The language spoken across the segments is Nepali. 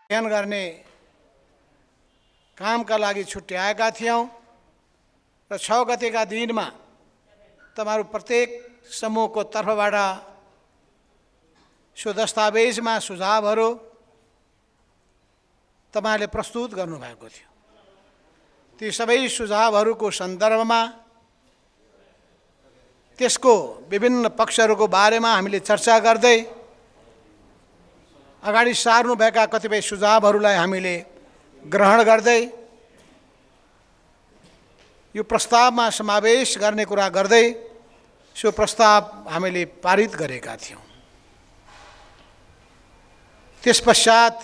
अध्ययन गर्ने कामका लागि छुट्याएका थियौँ र 6 गतेका दिनमा तपाईहरु प्रत्येक समूहको तर्फबाट सो दस्तावेजमा सुझावहरू तपाईहरुले प्रस्तुत गर्नुभएको थियो। ती सबै सुझावहरूको सन्दर्भमा त्यसको विभिन्न पक्षहरूको बारेमा हामीले चर्चा गर्दै अगाडि सार्नुभएका कतिपय सुझावहरूलाई हामीले ग्रहण गर्दै यो प्रस्तावमा समावेश गर्ने कुरा गर्दै सो प्रस्ताव हामीले पारित गरेका थियौँ। त्यसपश्चात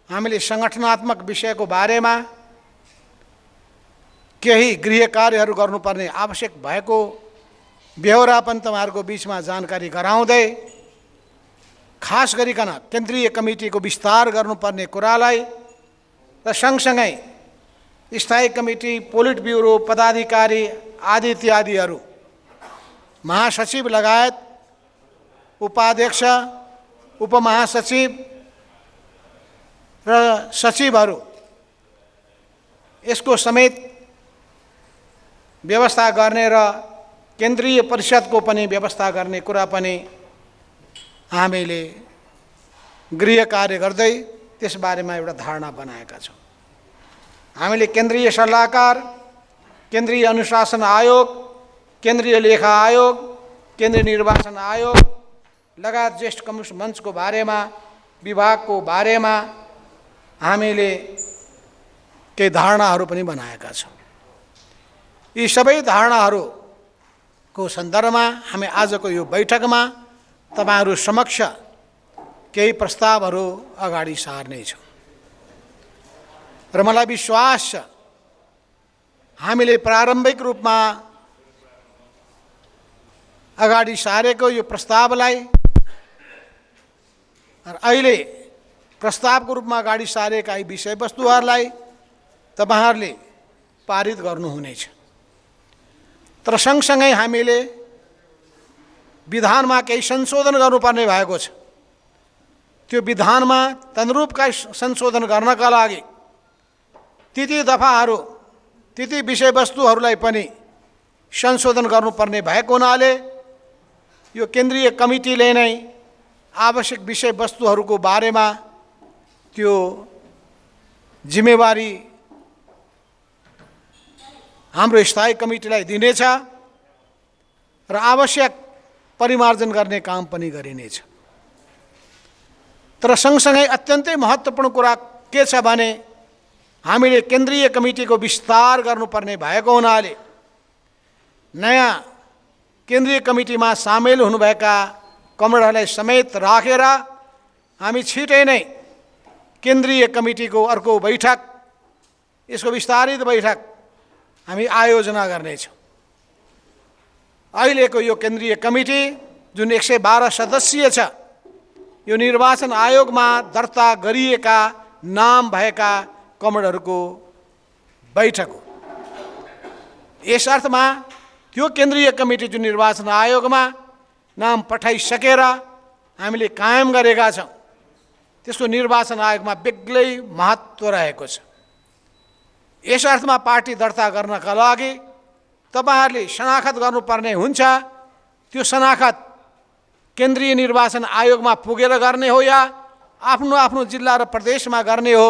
हामीले संगठनात्मक विषयको बारेमा केही गृह कार्यहरू गर्नुपर्ने आवश्यक भएको बेहोरा पनि तपाईहरुको बीचमा जानकारी गराउँदै खास गरिकन केन्द्रीय कमिटीको विस्तार गर्नुपर्ने कुरालाई र सँगसँगै स्थायी कमिटी, पोलिट ब्युरो, पदाधिकारी आदि इत्यादिहरू, महासचिव लगायत उपाध्यक्ष, उपमहासचिव र सचिवहरू यसको समेत व्यवस्था गर्ने र केन्द्रीय परिषदको पनि व्यवस्था गर्ने कुरा पनि हामीले गृह कार्य गर्दै त्यसबारेमा एउटा धारणा बनाएका छौँ। हामीले केन्द्रीय सल्लाहकार, केन्द्रीय अनुशासन आयोग, केन्द्रीय लेखा आयोग, केन्द्रीय निर्वाचन आयोग लगायत ज्येष्ठ कम्युनिस्ट मञ्चको बारेमा, विभागको बारेमा हामीले केही धारणाहरू पनि बनाएका छौँ। यी सबै धारणाहरूको सन्दर्भमा हामी आजको यो बैठकमा तपाईहरु समक्ष केही प्रस्तावहरू अगाडि सार्नेछौँ र मलाई विश्वास छ हामीले प्रारम्भिक रूपमा अगाडि सारेको यो प्रस्तावलाई र अहिले प्रस्तावको रूपमा अगाडि सारेका यी विषयवस्तुहरूलाई तपाईहरुले पारित गर्नुहुनेछ। तर सँगसँगै हामीले विधानमा केही संशोधन गर्नुपर्ने भएको छ। त्यो विधानमा तदनुरूपका संशोधन गर्नका लागि ती दफाहरू, ती विषयवस्तुहरूलाई पनि संशोधन गर्नुपर्ने भएको हुनाले यो केन्द्रीय कमिटीले नै आवश्यक विषयवस्तुहरूको बारेमा त्यो जिम्मेवारी हाम्रो स्थायी कमिटीलाई दिनेछ र आवश्यक परिमार्जन गर्ने काम पनि गरिनेछ। तर सँगसँगै अत्यन्तै महत्त्वपूर्ण कुरा के छ भने हामीले केन्द्रीय कमिटीको विस्तार गर्नुपर्ने भएको हुनाले नयाँ केन्द्रीय कमिटीमा सामेल हुनुभएका कमरेडहरूलाई समेत राखेर हामी छिटै नै केन्द्रीय कमिटीको अर्को बैठक, यसको विस्तारित बैठक हामी आयोजना गर्नेछौँ। अहिलेको यो केन्द्रीय कमिटी जुन 112 सदस्यीय छ, यो निर्वाचन आयोगमा दर्ता गरिएका नाम भएका कमरेडहरूको बैठक हो। यस अर्थमा त्यो केन्द्रीय कमिटी जुन निर्वाचन आयोगमा नाम पठाइसकेर हामीले कायम गरेका छौँ, त्यसको निर्वाचन आयोगमा बेग्लै महत्त्व रहेको छ। यस अर्थमा पार्टी दर्ता गर्नका लागि तपाईहरुले शनाखत गर्नुपर्ने हुन्छ। त्यो शनाखत केन्द्रीय निर्वाचन आयोगमा पुगेर गर्ने हो या आफ्नो आफ्नो जिल्ला र प्रदेशमा गर्ने हो,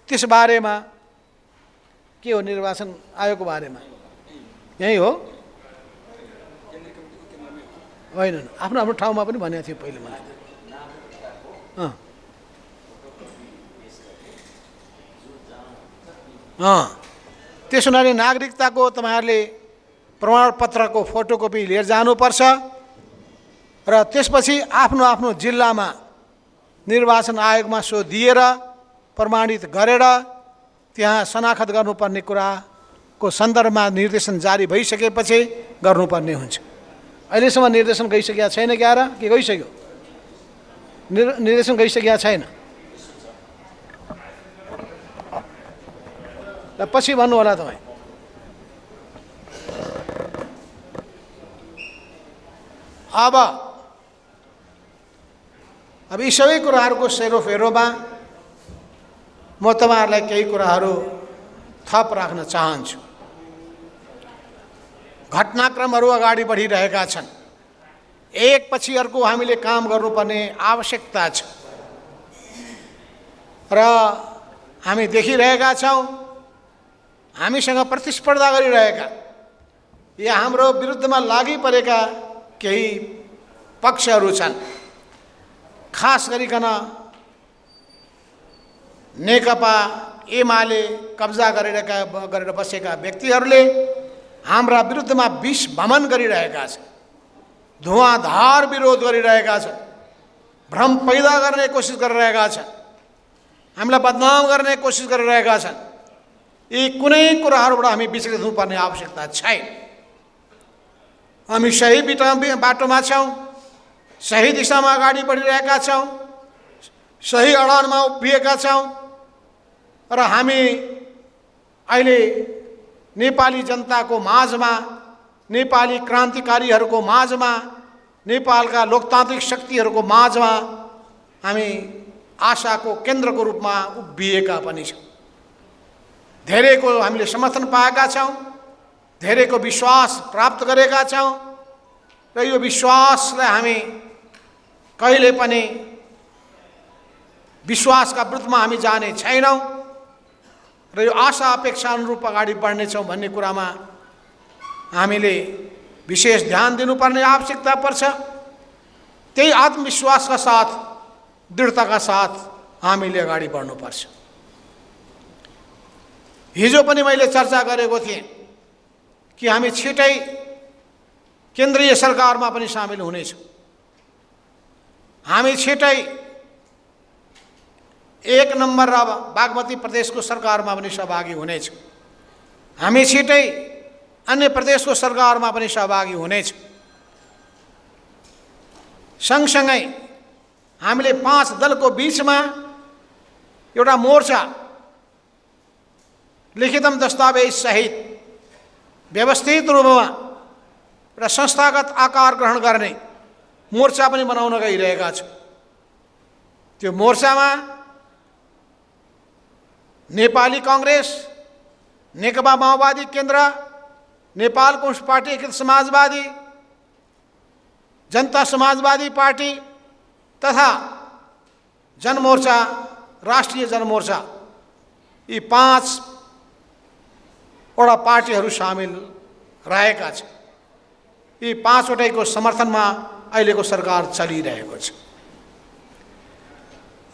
त्यस बारेमा के हो निर्वाचन आयोगको बारेमा यही हो होइन? आफ्नो आफ्नो ठाउँमा पनि भनेको थियो पहिले मलाई। त्यसो हुनाले नागरिकताको तपाईहरुले प्रमाणपत्रको फोटोकपी लिएर जानुपर्छ र त्यसपछि आफ्नो आफ्नो जिल्लामा निर्वाचन आयोगमा सो दिएर प्रमाणित गरेर त्यहाँ शनाखत गर्नुपर्ने कुराको सन्दर्भमा निर्देशन जारी भइसकेपछि गर्नुपर्ने हुन्छ। अहिलेसम्म निर्देशन गइसकेका छैन क्यार के गइसक्यो? निर्देशन गइसकेका छैन र पछि भन्नु होला तपाईँ। अब यी सबै कुराहरूको सेरोफेरोमा म तपाईहरुलाई केही कुराहरू थप राख्न चाहन्छु। घटनाक्रमहरू अगाडि बढिरहेका छन्। एक पछि अर्को हामीले काम गर्नुपर्ने आवश्यकता छ र हामी देखिरहेका छौं हामीसँग प्रतिस्पर्धा गरिरहेका या हाम्रो विरुद्धमा लागि परेका केही पक्षहरू छन्। खास गरिकन नेकपा एमाले कब्जा गरेर बसेका व्यक्तिहरूले हाम्रा विरुद्धमा विष भमन गरिरहेका छन्, धुवाँधार विरोध गरिरहेका छन्, भ्रम पैदा गर्ने कोसिस गरिरहेका छन्, हामीलाई बदनाम गर्ने कोसिस गरिरहेका छन्। यी कुनै कुराहरूबाट हामी विचलित हुनुपर्ने आवश्यकता छैन। हामी सही बाटोमा छौं, सही दिशामा अगाडि बढिरहेका छौं, सही अडानमा उभिएका छौं र हामी अहिले नेपाली जनताको माझमा, नेपाली क्रान्तिकारीहरूको माझमा, नेपालका लोकतान्त्रिक शक्तिहरूको माझमा हामी आशाको केन्द्रको रूपमा उभिएका पनि छौं। धेरैको हामीले समर्थन पाएका छौं, धेरैको विश्वास प्राप्त गरेका छौं र यो विश्वासलाई हामी कहिले पनि विश्वासका विरुद्धमा हामी जाने छैनौं र यो आशा अपेक्षा अनुरूप अगाडि बढ्नेछौं भन्ने कुरामा हामीले विशेष ध्यान दिनुपर्ने आवश्यकता पर्छ। त्यही आत्मविश्वासका साथ, दृढताका साथ हामीले अगाडि बढ्नुपर्छ। हिजो पनि मैले चर्चा गरेको थिएँ कि हामी छिटै केन्द्रीय सरकारमा पनि सामेल हुनेछौँ। हामी छिटै एक नम्बर अब बागमती प्रदेशको सरकारमा पनि सहभागी हुनेछौँ। हामी छिटै अन्य प्रदेशको सरकारमा पनि सहभागी हुनेछौँ। सँगसँगै हामीले 5 दलको बीचमा एउटा मोर्चा, लिखितम दस्तावेज सहित व्यवस्थित रूपमा र संस्थागत आकार ग्रहण गर्ने मोर्चा पनि बनाउन गइरहेका छौँ। त्यो मोर्चामा नेपाली कांग्रेस, नेकपा माओवादी केन्द्र, नेपाल कम्युनिस्ट पार्टी एकीकृत समाजवादी, जनता समाजवादी पार्टी तथा जनमोर्चा, राष्ट्रिय जनमोर्चा, यी 5 वटा पार्टीहरू सामेल रहेका छन्। यी 5 वटैको समर्थनमा अहिलेको सरकार चलिरहेको छ।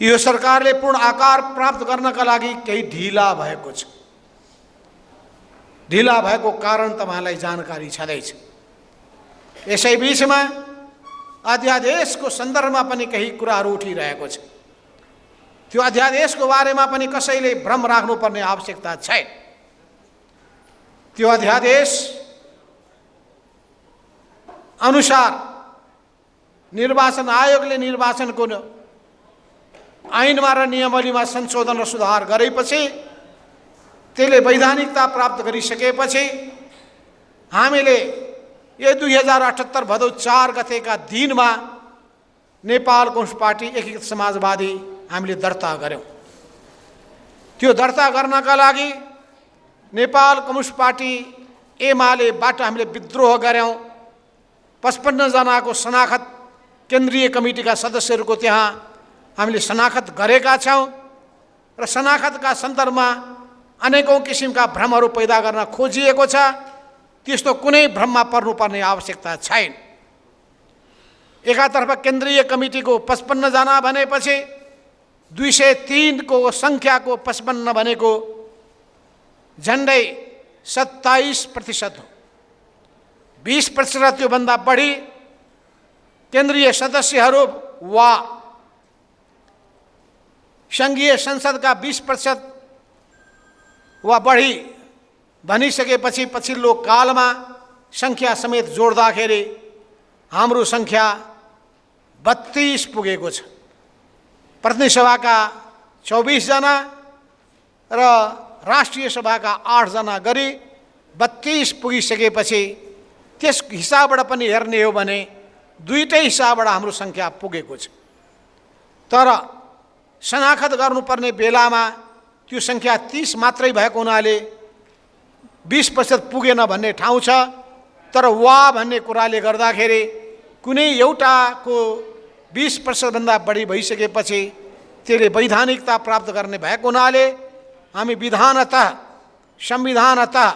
यो सरकारले पूर्ण आकार प्राप्त गर्नका लागि केही ढिला भएको छ। ढिला भएको कारण तपाईलाई जानकारी छँदैछ। यसै बीचमा अध्यादेशको सन्दर्भमा पनि केही कुराहरू उठिरहेको छ। त्यो अध्यादेशको बारेमा पनि कसैले भ्रम राख्नुपर्ने आवश्यकता छैन। त्यो अध्यादेश अनुसार निर्वाचन आयोगले निर्वाचनको ऐनमा र नियमावलीमा संशोधन र सुधार गरेपछि, त्यसले वैधानिकता प्राप्त गरिसकेपछि हामीले यो 2078 भदौ 4 गतेका दिनमा नेपाल कम्युनिस्ट पार्टी एकीकृत समाजवादी हामीले दर्ता गर्यौं। त्यो दर्ता गर्नका लागि नेपाल कम्युनिस्ट पार्टी एमालेबाट हामीले विद्रोह गर्यौं। 55 जनाको शनाखत केन्द्रीय कमिटीका सदस्यहरूको त्यहाँ हामीले शनाखत गरेका छौं र शनाखतका सन्दर्भमा अनेकौं किसिमका भ्रमहरू पैदा गर्न खोजिएको छ। त्यस्तो कुनै भ्रममा पर्नुपर्ने आवश्यकता छैन। एकातर्फ केन्द्रीय कमिटीको 55 जना भनेपछि 203 को संख्याको 55 भनेको झन्डै 27% हो। 20% त्यो भन्दा बढी केन्द्रीय सदस्यहरू वा संघीय संसदका 20% वा बढी भनिसकेपछि पछिल्लो कालमा संख्या समेत जोड्दाखेरि हाम्रो संख्या 32 पुगेको छ। प्रतिनिधि सभाका 24 जना र राष्ट्रिय सभाका 8 जना गरी 32 पुगिसकेपछि त्यस हिसाबबाट पनि हेर्ने हो भने दुईटै हिसाबबाट हाम्रो संख्या पुगेको छ। तर शनाखत गर्नुपर्ने बेलामा त्यो सङ्ख्या 30 मात्रै भएको हुनाले 20% पुगेन भन्ने ठाउँ छ। तर वा भन्ने कुराले गर्दाखेरि कुनै एउटाको 20% भन्दा बढी भइसकेपछि त्यसले वैधानिकता प्राप्त गर्ने भएको हुनाले हामी विधानतः संविधानतः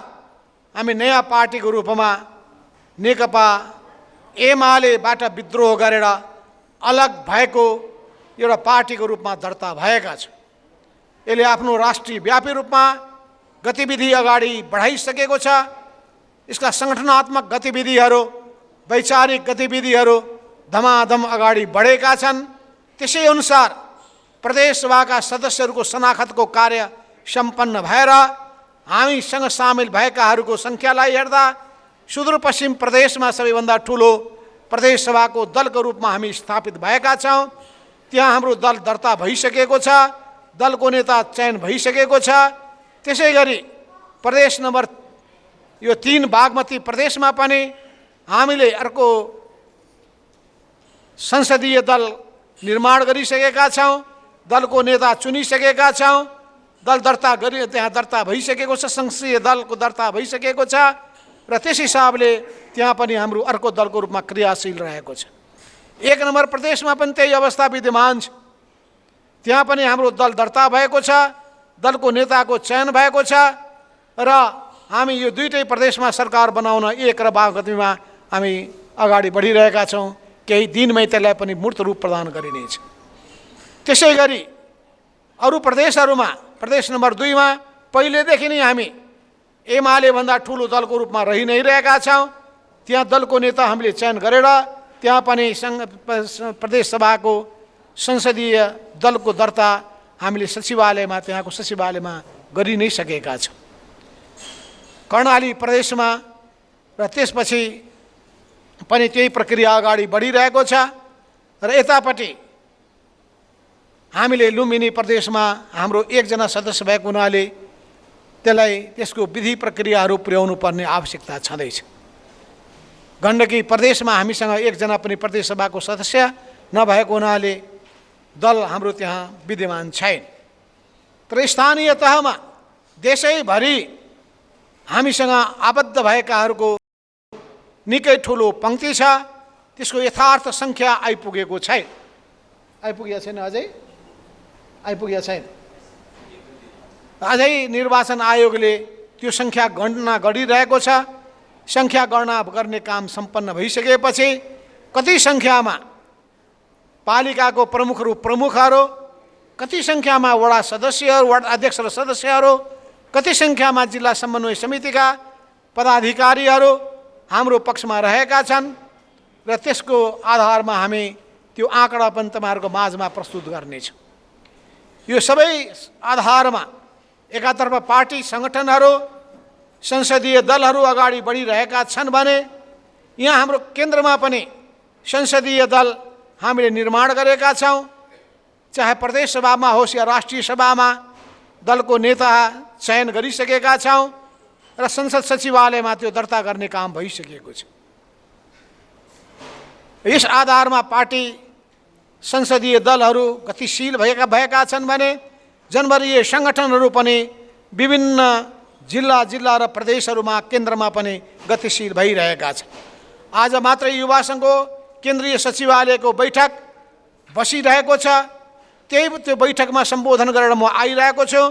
हामी नयाँ पार्टीको रूपमा नेकपा एमालेबाट विद्रोह गरेर अलग भएको एउटा पार्टीको रूपमा दर्ता भएका छौँ। यसले आफ्नो राष्ट्रिय व्यापी रूपमा गतिविधि अगाडि बढाइसकेको छ। यसका सङ्गठनात्मक गतिविधिहरू, वैचारिक गतिविधिहरू धमाधम अगाडि बढेका छन्। त्यसै अनुसार प्रदेश सभाका सदस्यहरूको शनाखतको कार्य सम्पन्न भएर हामीसँग सामेल भएकाहरूको सङ्ख्यालाई हेर्दा सुदूरपश्चिम प्रदेशमा सबैभन्दा ठुलो प्रदेश सभाको दलको रूपमा हामी स्थापित भएका छौँ। त्यहाँ हाम्रो दल दर्ता भइसकेको छ, दलको नेता चयन भइसकेको छ। त्यसै गरी प्रदेश नम्बर यो 3 बागमती प्रदेशमा पनि हामीले अर्को संसदीय दल निर्माण गरिसकेका छौँ, दलको नेता चुनिसकेका छौँ, दल दर्ता गरी त्यहाँ दर्ता भइसकेको छ, संसदीय दलको दर्ता भइसकेको छ र त्यस हिसाबले त्यहाँ पनि हाम्रो अर्को दलको रूपमा क्रियाशील रहेको छ। 1 नम्बर प्रदेशमा पनि त्यही अवस्था विद्यमान छ। त्यहाँ पनि हाम्रो दल दर्ता भएको छ, दलको नेताको चयन भएको छ र हामी यो दुईटै प्रदेशमा सरकार बनाउन 1 र बागमतीमा हामी अगाडि बढिरहेका छौँ। केही दिनमै त्यसलाई पनि मूर्त रूप प्रदान गरिनेछ। त्यसै गरी अरू प्रदेशहरूमा प्रदेश नम्बर 2 मा पहिलेदेखि नै हामी एमाले भन्दा ठुलो दलको रूपमा रहि नै रहेका छौँ। त्यहाँ दलको नेता हामीले चयन गरेर त्यहाँ पनि प्रदेश सभाको संसदीय दलको दर्ता हामीले सचिवालयमा त्यहाँको सचिवालयमा गरि नै सकेका छौँ। कर्णाली प्रदेशमा र त्यसपछि पनि त्यही प्रक्रिया अगाडि बढिरहेको छ र यतापट्टि हामीले लुम्बिनी प्रदेशमा हाम्रो 1 जना सदस्य भएको हुनाले त्यसलाई त्यसको विधि प्रक्रियाहरू पुर्याउनु पर्ने आवश्यकता छँदैछ। गण्डकी प्रदेशमा हामीसँग 1 जना पनि प्रदेश सभाको सदस्य नभएको हुनाले दल हाम्रो त्यहाँ विद्यमान छैन। तर स्थानीय तहमा देशैभरि हामीसँग आबद्ध भएकाहरूको निकै ठुलो पङ्क्ति छ। त्यसको यथार्थ सङ्ख्या आइपुगेको छैन। आइपुगेको छैन, आइपुगेको छैन। अझै निर्वाचन आयोगले त्यो सङ्ख्या गणना गरिरहेको छ। सङ्ख्या गणना गर्ने काम सम्पन्न भइसकेपछि कति सङ्ख्यामा पालिकाको प्रमुखहरू, कति सङ्ख्यामा वडा सदस्यहरू, वडा अध्यक्ष र सदस्यहरू, कति सङ्ख्यामा जिल्ला समन्वय समितिका पदाधिकारीहरू हाम्रो पक्षमा रहेका छन् र त्यसको आधारमा हामी त्यो आँकडा पनि तपाईँहरूको माझमा प्रस्तुत गर्नेछौँ। यो सबै आधारमा एकातर्फ पार्टी सङ्गठनहरू, संसदीय दलहरू अगाडि बढिरहेका छन् भने यहाँ हाम्रो केन्द्रमा पनि संसदीय दल हामीले निर्माण गरेका छौँ। चाहे प्रदेश सभामा होस् या राष्ट्रिय सभामा दलको नेता चयन गरिसकेका छौँ र संसद सचिवालयमा त्यो दर्ता गर्ने काम भइसकेको छ। यस आधारमा पार्टी संसदीय दलहरू गतिशील भएका छन् भने जनवरीय सङ्गठनहरू पनि विभिन्न जिल्ला र प्रदेशहरूमा केन्द्रमा पनि गतिशील भइरहेका छन्। आज मात्रै युवा सङ्घको केन्द्रीय सचिवालयको बैठक बसिरहेको छ। त्यो बैठकमा सम्बोधन गरेर म आइरहेको छु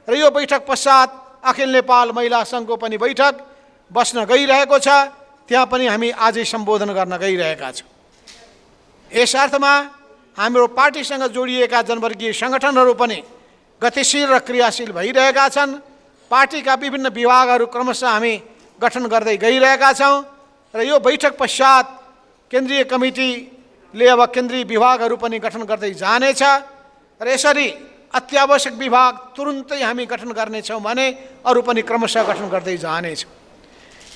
र यो बैठक पश्चात अखिल नेपाल महिला सङ्घको पनि बैठक बस्न गइरहेको छ। त्यहाँ पनि हामी आजै सम्बोधन गर्न गइरहेका छौँ। यस अर्थमा हाम्रो पार्टीसँग जोडिएका जनवर्गीय सङ्गठनहरू पनि गतिशील र क्रियाशील भइरहेका छन्। पार्टीका विभिन्न विभागहरू क्रमशः हामी गठन गर्दै गइरहेका छौँ र यो बैठक पश्चात केन्द्रीय कमिटीले अब केन्द्रीय विभागहरू पनि गठन गर्दै जानेछ र यसरी अत्यावश्यक विभाग तुरुन्तै हामी गठन गर्नेछौँ भने अरू पनि क्रमशः गठन गर्दै जानेछौँ।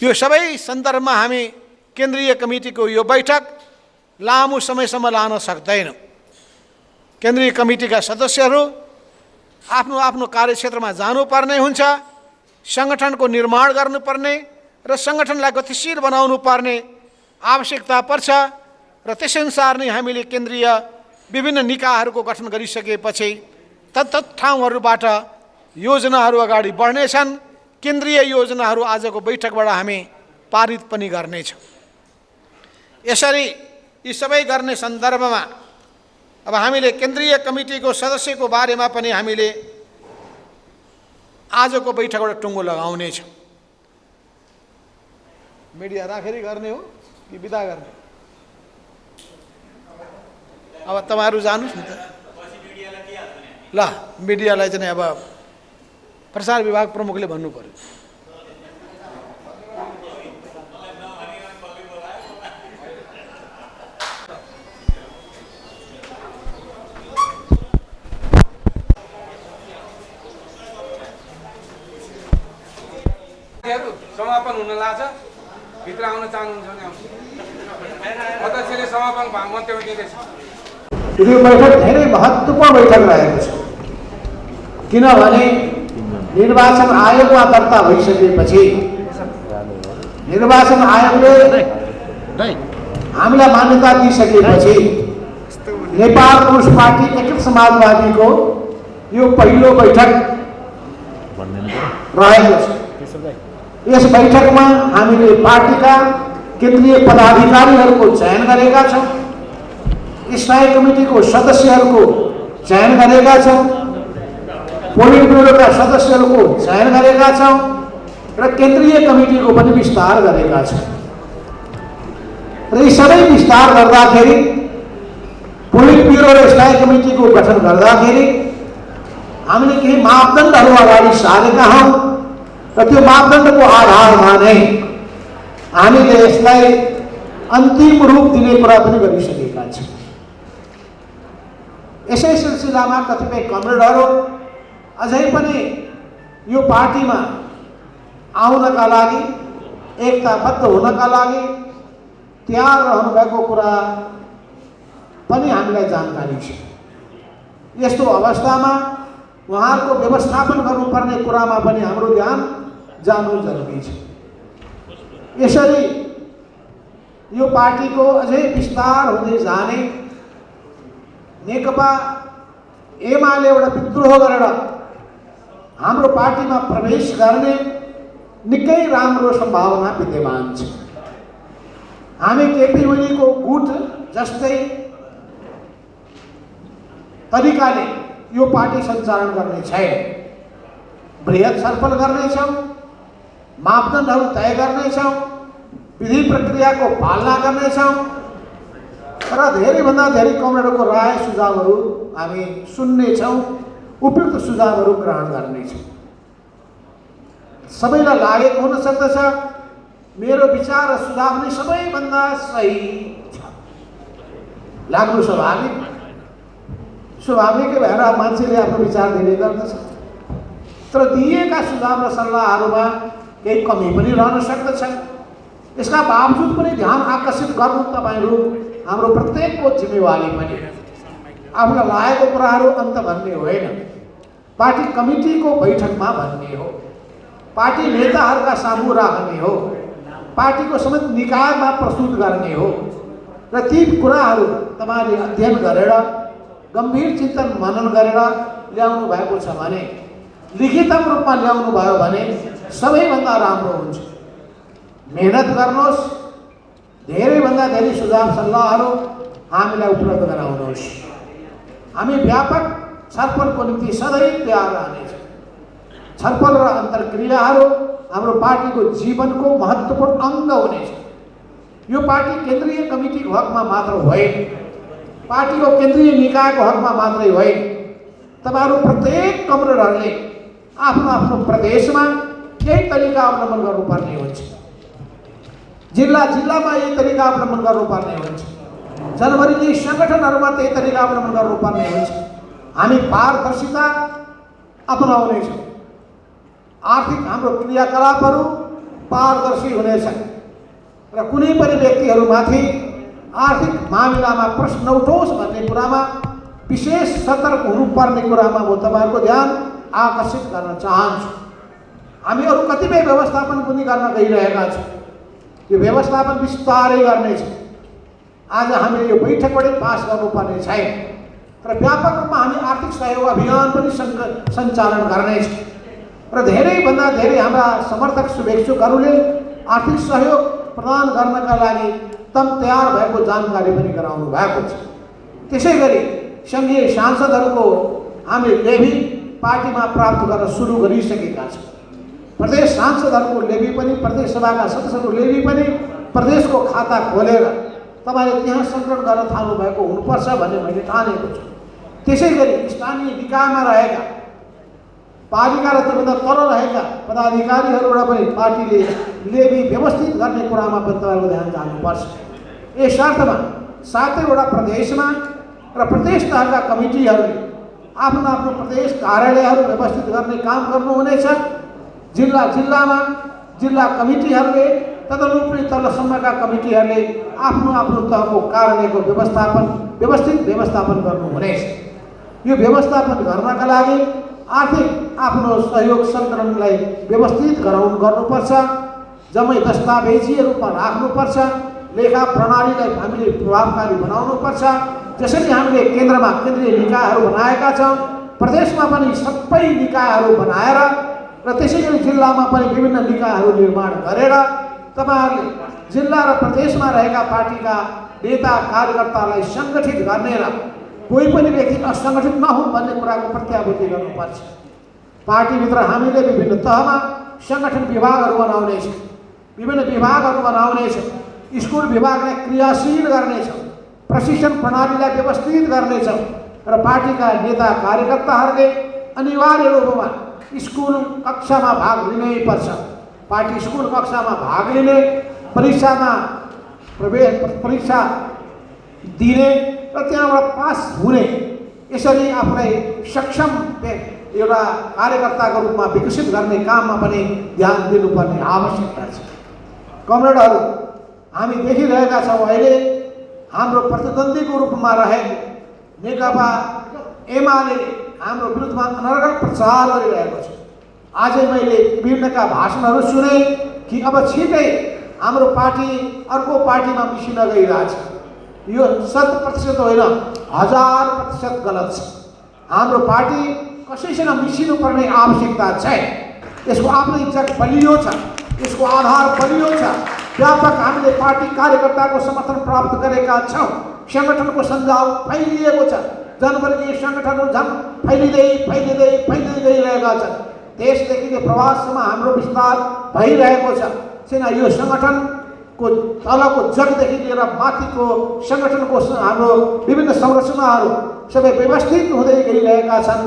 यो सबै सन्दर्भमा हामी केन्द्रीय कमिटीको यो बैठक लामो समयसम्म लान सक्दैनौँ। केन्द्रीय कमिटीका सदस्यहरू आफ्नो आफ्नो कार्यक्षेत्रमा जानुपर्ने हुन्छ, सङ्गठनको निर्माण गर्नुपर्ने र सङ्गठनलाई गतिशील बनाउनु पर्ने आवश्यकता पर्छ र त्यसअनुसार नै हामीले केन्द्रीय विभिन्न निकायहरूको गठन गरिसकेपछि तत्त ठाउँहरूबाट योजनाहरू अगाडि बढ्नेछन्। केन्द्रीय योजनाहरू आजको बैठकबाट हामी पारित पनि गर्नेछौँ। यसरी यी सबै गर्ने सन्दर्भमा अब हामीले केन्द्रीय कमिटीको सदस्यको बारेमा पनि हामीले आजको बैठकबाट टुङ्गो लगाउनेछौँ। मिडिया राखेरै गर्ने हो कि बिदा गर्ने? अब तपाईँहरू जानुहोस् न त। ल, मिडियालाई चाहिँ अब प्रसार विभाग प्रमुखले भन्नु पर्यो। समापन हुन लाग्छ। भित्र आउन चाहनुहुन्छ भने आउनु। अध्यक्षले समापन मन्तव्य दिँदैछ। यो बैठक धेरै महत्त्वपूर्ण बैठक रहेको छ, किनभने निर्वाचन आयोगमा दर्ता भइसकेपछि निर्वाचन आयोगले हामीलाई मान्यता दिइसकेपछि नेपाल कम्युनिस्ट पार्टी एकीकृत समाजवादीको यो पहिलो बैठक रहेको छ। यस बैठकमा हामीले पार्टीका केन्द्रीय पदाधिकारीहरूको चयन गरेका छौँ, स्थायी कमिटीको सदस्यहरूको चयन गरेका छौँ, पोलिट ब्युरोका सदस्यहरूको चयन गरेका छौँ र केन्द्रीय कमिटीको पनि विस्तार गरेका छौँ। र यी सबै विस्तार गर्दाखेरि पोलिट ब्युरो र स्थायी कमिटीको गठन गर्दाखेरि हामीले केही मापदण्डहरू अगाडि सारेका हौँ र त्यो मापदण्डको आधारमा नै हामीले यसलाई अन्तिम रूप दिने कुरा पनि गरिसकेका छौँ। यसै सिलसिलामा कतिपय कमरेडहरू अझै पनि यो पार्टीमा आउनका लागि, एकताबद्ध हुनका लागि तयार रहनुभएको कुरा पनि हामीलाई जानकारी छ। यस्तो अवस्थामा उहाँहरूको व्यवस्थापन गर्नुपर्ने कुरामा पनि हाम्रो ध्यान जानु जरुरी छ। यसरी यो पार्टीको अझै विस्तार हुँदै जाने, नेकपा एमाले एउटा विद्रोह गरेर हाम्रो पार्टीमा प्रवेश गर्ने निकै राम्रो सम्भावना विद्यमान छ। हामी केपी ओलीको गुट जस्तै तरिकाले यो पार्टी सञ्चालन गर्ने छैन। बृहत छलफल गर्नेछौँ, मापदण्डहरू तय गर्नेछौँ, विधि प्रक्रियाको पालना गर्नेछौँ र धेरैभन्दा धेरै कमरेडको राय सुझावहरू हामी सुन्नेछौँ, उपयुक्त सुझावहरू ग्रहण गर्नेछौँ। सबैलाई लागेको हुन सक्दछ, मेरो विचार र सुझाव नै सबैभन्दा सही छ, लाग्नु स्वाभाविकै भएर मान्छेले आफ्नो विचार दिने गर्दछ। तर दिएका सुझाव र सल्लाहहरूमा केही कमी पनि रहन सक्दछ। यसका बावजुद पनि ध्यान आकर्षित गर्नु तपाईँहरू हाम्रो प्रत्येकको जिम्मेवारी पनि। आफूलाई लागेको कुराहरू अन्त भन्ने होइन, पार्टी कमिटीको बैठकमा भन्ने हो, पार्टी नेताहरूका सामु राख्ने हो, पार्टीको समेत निकायमा प्रस्तुत गर्ने हो र ती कुराहरू तपाईँले अध्ययन गरेर गम्भीर चिन्तन मनन गरेर ल्याउनु भएको छ भने, लिखित रूपमा ल्याउनु भयो भने सबैभन्दा राम्रो हुन्छ। मेहनत गर्नुहोस्, धेरैभन्दा धेरै सुझाव सल्लाहहरू हामीलाई उपलब्ध गराउनुहोस्। हामी व्यापक छलफलको निम्ति सधैँ तयार रहनेछौँ। छलफल र अन्तर्क्रियाहरू हाम्रो पार्टीको जीवनको महत्त्वपूर्ण अङ्ग हुनेछ। यो पार्टी केन्द्रीय कमिटीको हकमा मात्र होइन, पार्टीको केन्द्रीय निकायको हकमा मात्रै होइन। तपाईँहरू प्रत्येक कमरेडहरूले आफ्नो आफ्नो प्रदेशमा यही तरिका अवलम्बन गर्नुपर्ने हुन्छ, जिल्ला जिल्लामा यही तरिका अवलम्बन गर्नुपर्ने हुन्छ, जनवरी सङ्गठनहरूमा त्यही तरिका अवलम्बन गर्नुपर्ने हुन्छ। हामी पारदर्शिता अपनाउनेछौँ। आर्थिक हाम्रो क्रियाकलापहरू पारदर्शी हुनेछन् र कुनै पनि व्यक्तिहरूमाथि आर्थिक मामिलामा प्रश्न उठोस् भन्ने कुरामा विशेष सतर्क हुनुपर्ने कुरामा म तपाईँहरूको ध्यान आकर्षित गर्न चाहन्छु। हामी अरू कतिपय व्यवस्थापन पनि गर्न गइरहेका छौँ, यो व्यवस्थापन विस्तारै गर्नेछ। आज हामीले यो बैठकबाटै पास गर्नुपर्ने छैन, तर व्यापक रूपमा हामी आर्थिक सहयोग अभियान पनि सञ्चालन गर्नेछौँ। र धेरैभन्दा धेरै हाम्रा समर्थक शुभेच्छुकहरूले आर्थिक सहयोग प्रदान गर्नका लागि तम तयार भएको जानकारी पनि गराउनु भएको छ। त्यसै गरी सङ्घीय सांसदहरूको हामीले लेभी पार्टीमा प्राप्त गर्न सुरु गरिसकेका छौँ। प्रदेश सांसदहरूको लेभी पनि, प्रदेश सभाका सदस्यहरूको लेभी पनि प्रदेशको खाता खोलेर तपाईँले त्यहाँ सङ्कलन गर्न थाल्नुभएको हुनुपर्छ भन्ने मैले ठानेको छु। त्यसै गरी स्थानीय निकायमा रहेका पालिका र त्योभन्दा तल रहेका पदाधिकारीहरूबाट पनि पार्टीले लेभी व्यवस्थित गर्ने कुरामा पनि तपाईँको ध्यान जानुपर्छ। यसर्थमा 7वटा प्रदेशमा र प्रदेश तहका कमिटीहरूले आफ्नो आफ्नो प्रदेश कार्यालयहरू व्यवस्थित गर्ने काम गर्नुहुनेछ। जिल्लामा जिल्ला कमिटीहरूले तदनुरूपी तलसम्मका कमिटीहरूले आफ्नो आफ्नो तहको कार्यालयको व्यवस्थित व्यवस्थापन गर्नुहुनेछ। यो व्यवस्थापन गर्नका लागि आर्थिक आफ्नो सहयोग सङ्कलनलाई व्यवस्थित गर्नुपर्छ। जम्मै दस्तावेजी रूपमा राख्नुपर्छ। लेखा प्रणालीलाई हामीले प्रभावकारी बनाउनुपर्छ। जसरी हामीले केन्द्रमा केन्द्रीय निकायहरू बनाएका छौँ, प्रदेशमा पनि सबै निकायहरू बनाएर र त्यसै गरी जिल्लामा पनि विभिन्न निकायहरू निर्माण गरेर तपाईँहरूले जिल्ला र प्रदेशमा रहेका पार्टीका नेता कार्यकर्तालाई सङ्गठित गर्ने र कोही पनि व्यक्ति असङ्गठित नहुन् भन्ने कुराको प्रत्याभूति गर्नुपर्छ। पार्टीभित्र हामीले विभिन्न तहमा सङ्गठन विभागहरू बनाउनेछौँ, विभिन्न विभागहरू बनाउनेछौँ। स्कुल विभागलाई क्रियाशील गर्नेछौँ, प्रशिक्षण प्रणालीलाई व्यवस्थित गर्नेछौँ र पार्टीका नेता कार्यकर्ताहरूले अनिवार्य रूपमा स्कुल कक्षामा भाग लिनै पर्छ। पार्टी स्कुल कक्षामा भाग लिने, परीक्षामा परीक्षा दिने र त्यहाँबाट पास हुने, यसरी आफूलाई सक्षम एउटा कार्यकर्ताको रूपमा विकसित गर्ने काममा पनि ध्यान दिनुपर्ने आवश्यकता छ। कमरेडहरू, हामी देखिरहेका छौँ अहिले हाम्रो प्रतिद्वन्द्वीको रूपमा रहेको नेकपा एमाले हाम्रो विरुद्धमा अनर्गल प्रचार गरिरहेको छ। आजै मैले विभिन्नका भाषणहरू सुने कि अब छिटै हाम्रो पार्टी अर्को पार्टीमा मिसिन गइरहेछ। यो 100% होइन, 1000% गलत छ। हाम्रो पार्टी कसैसँग मिसिनुपर्ने आवश्यकता छैन। यसको आफ्नै इज्जत बलियो छ, यसको आधार बलियो छ। व्यापक हामीले पार्टी कार्यकर्ताको समर्थन प्राप्त गरेका छौँ। सङ्गठनको सञ्जाल फैलिएको छ। जनवर्गीय सङ्गठनहरू झन् फैलिँदै गइरहेका छन्। देशदेखि प्रवाससम्म हाम्रो विस्तार भइरहेको छ। किन यो सङ्गठनको तलको जगदेखि लिएर माथिको सङ्गठनको हाम्रो विभिन्न संरचनाहरू सबै व्यवस्थित हुँदै गइरहेका छन्,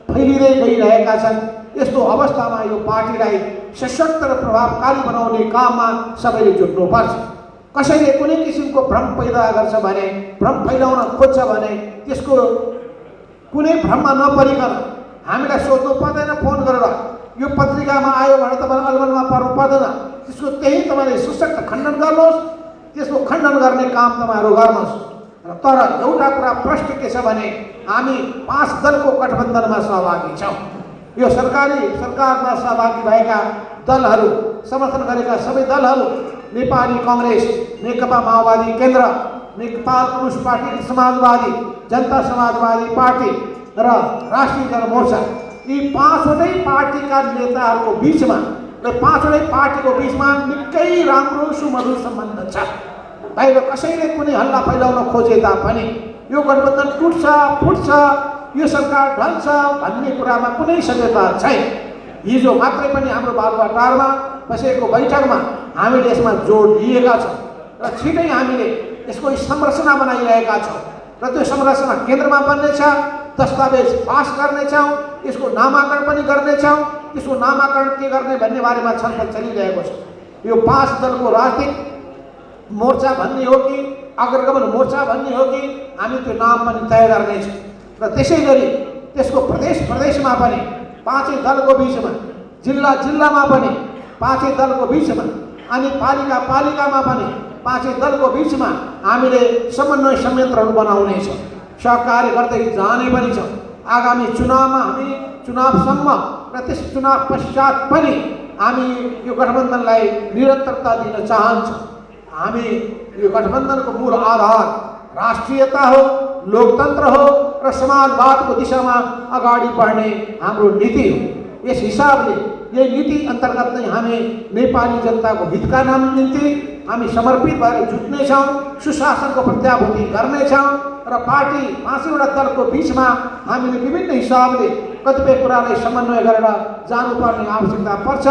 फैलिँदै गइरहेका छन्। यस्तो अवस्थामा यो पार्टीलाई सशक्त र प्रभावकारी बनाउने काममा सबैले जुट्नुपर्छ। कसैले कुनै किसिमको भ्रम पैदा गर्छ भने, भ्रम फैलाउन खोज्छ भने त्यसको कुनै भ्रममा नपरिकन हामीलाई सोध्नु पर्दैन। फोन गरेर यो पत्रिकामा आयो भने तपाईँ अलमलमा पर्नु पर्दैन। त्यसको त्यही तपाईँले सशक्त खण्डन गर्नुहोस्, त्यसको खण्डन गर्ने काम तपाईँहरू गर्नुहोस्। तर एउटा कुरा प्रश्न के छ भने हामी 5 दलको गठबन्धनमा सहभागी छौँ। यो सरकारमा सहभागी भएका दलहरू, समर्थन गरेका सबै दलहरू नेपाली काङ्ग्रेस, नेकपा माओवादी केन्द्र, नेपाल कम्युनिस्ट पार्टी समाजवादी, जनता समाजवादी पार्टी र राष्ट्रिय जनमोर्चा, यी 5वटै पार्टीका नेताहरूको बिचमा र 5वटै पार्टीको बिचमा निकै राम्रो सुमधुर सम्बन्ध छ। बाहिर कसैले कुनै हल्ला फैलाउन खोजे तापनि यो गठबन्धन टुट्छ, फुट्छ, यो सरकार ढल्छ भन्ने कुरामा कुनै सत्यता छैन। हिजो मात्रै पनि हाम्रो बालुवाटारमा बसेको बैठकमा हामीले यसमा जोड दिएका छौँ र छिटै हामीले यसको संरचना बनाइरहेका छौँ र त्यो संरचना केन्द्रमा बन्नेछ। दस्तावेज पास गर्नेछौँ, यसको नामाकरण पनि गर्नेछौँ। यसको नामाकरण के गर्ने भन्ने बारेमा छलफल चलिरहेको छ। यो 5 दलको राजनीतिक मोर्चा भन्ने हो कि अग्रगमन मोर्चा भन्ने हो कि हामी त्यो नाम पनि तय गर्नेछौँ। र त्यसै गरी त्यसको प्रदेशमा पनि 5 दलको बिचमा, जिल्लामा पनि 5 दलको बिचमा अनि पालिकामा पनि 5 दलको बिचमा हामीले समन्वय संयन्त्रहरू बनाउनेछौँ। सहकार्य गर्दै जाने पनि छौँ। आगामी चुनावमा हामी चुनावसम्म र त्यस चुनाव पश्चात पनि हामी यो गठबन्धनलाई निरन्तरता दिन चाहन्छौँ। हामी यो गठबन्धनको मूल आधार राष्ट्रियता हो, लोकतन्त्र हो र समाजवादको दिशामा अगाडि बढ्ने हाम्रो नीति हो। यस हिसाबले यही नीति अन्तर्गत नै हामी नेपाली जनताको हितका निम्ति हामी समर्पित भएर जुट्नेछौँ, सुशासनको प्रत्याभूति गर्नेछौँ र पार्टी 5वटा दलको बिचमा हामीले विभिन्न हिसाबले कतिपय कुरालाई समन्वय गरेर जानुपर्ने आवश्यकता पर्छ।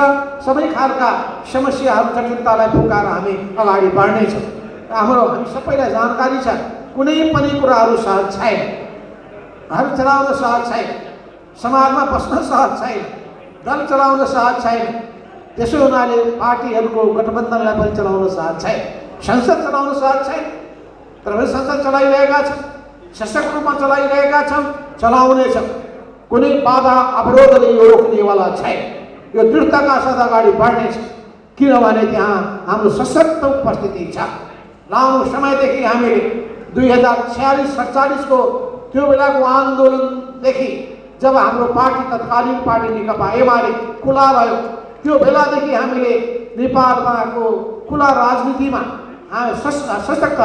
सबै खालका समस्याहरू जटिलतालाई फुकाएर हामी अगाडि बढ्नेछौँ। हामी सबैलाई जानकारी छ, कुनै पनि कुराहरू सहज छैन, घर चलाउन सहज छैन, समाजमा बस्न सहज छैन, दल चलाउन सहज छैन। त्यसो हुनाले पार्टीहरूको गठबन्धनलाई पनि चलाउन सहज छैन, संसद चलाउन सहज छैन। तर हामी संसद चलाइरहेका छौँ, सशक्त रूपमा चलाइरहेका छौँ, चलाउनेछौँ। कुनै बाधा अवरोधले यो रोक्नेवाला छैन। यो दृढताका साथ अगाडि बढ्नेछ, किनभने त्यहाँ हाम्रो सशक्त उपस्थिति छ। लामो समयदेखि हामीले 2046-47 को त्यो बेलाको आन्दोलनदेखि जब हाम्रो पार्टी तत्कालीन पार्टी नेकपा एमाले खुला भयो, त्यो बेलादेखि हामीले नेपालको खुला राजनीतिमा सशक्त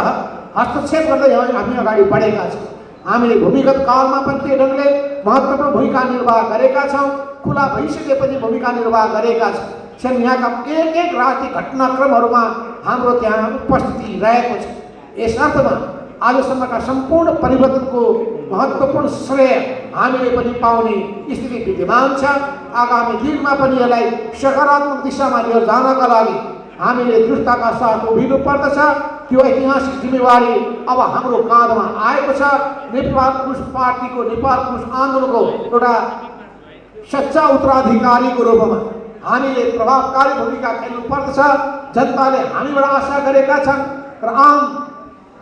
हस्तक्षेप गर्दै हामी अगाडि बढेका छौँ। हामीले भूमिगत कालमा पनि त्यो ढङ्गले महत्त्वपूर्ण भूमिका निर्वाह गरेका छौँ, खुला भइसकेपछि भूमिका निर्वाह गरेका छौँ। यहाँका एक एक राजनीतिक घटनाक्रमहरूमा हाम्रो त्यहाँ उपस्थिति रहेको छ। यस अर्थमा आजसम्मका सम्पूर्ण परिवर्तनको महत्त्वपूर्ण श्रेय हामीले पनि पाउने स्थिति विद्यमान छ। आगामी दिनमा पनि यसलाई सकारात्मक दिशामा लिएर जानका लागि हामीले दृढताका साथ उभिनु पर्दछ। त्यो ऐतिहासिक जिम्मेवारी अब हाम्रो काँधमा आएको छ। नेपाल कम्युनिस्ट पार्टीको, नेपाल कम्युनिस्ट आन्दोलनको एउटा सच्चा उत्तराधिकारीको रूपमा हामीले प्रभावकारी भूमिका खेल्नु पर्दछ। जनताले हामीबाट आशा गरेका छन् र आम